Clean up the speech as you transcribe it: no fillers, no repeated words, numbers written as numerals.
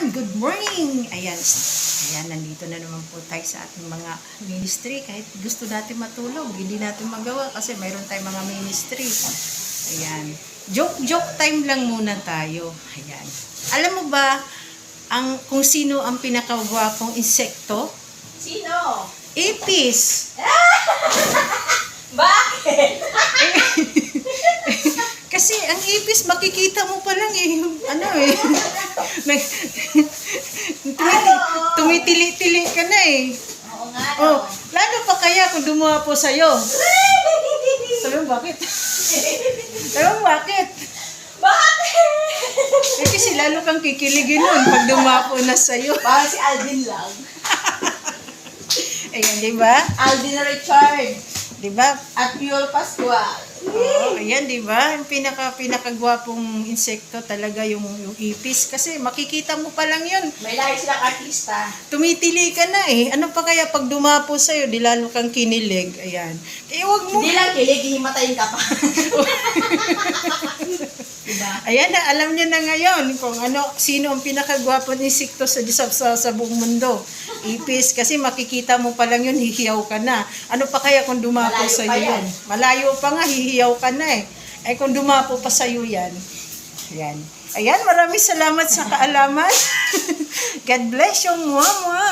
everyone! Good morning! Ayan, nandito na naman po tayo sa ating mga ministry. Kahit gusto natin matulog, hindi natin magawa kasi mayroon tayong mga ministry. Ayan. Joke time lang muna tayo. Ayan. Alam mo ba kung sino ang pinakagwapong insekto? Sino? Ipis! Bakit? Kasi ang ipis, makikita mo pa lang tumitili-tili ka na eh. Oo nga. Oh, lalo pa kaya kung dumuha po sa'yo. Sabi mo, bakit? Sabi mo, bakit? Bakit? Eh, kasi lalo kang kikiligin nun pag dumapo na sa'yo. Parang si Alvin lang. Ayan, di ba? Alvin Richard. Di ba? At Piolo Pascual. Oh, ayan, di ba? Yung pinakagwapong insekto talaga yung ipis. Kasi makikita mo pa lang yun. May lahi silang artista. Tumitili ka na eh. Ano pa kaya pag dumapo sa'yo, di lalo kang kinilig. Ayan. Eh, wag mo. Hindi lang kilig, himatayin ka pa. Diba? Ayan na, alam niyo na ngayon kung sino ang pinakagwapong insekto sa buong mundo. Ipis, kasi makikita mo pa lang yun, hihiyaw ka na. Ano pa kaya kung dumapo Malayo sa pa iyo? yan. Malayo pa nga, hihiyaw ka na eh. Ay kung dumapo pa sa iyo yan. Ayan. Ayan, maraming salamat sa kaalaman. God bless you, mama.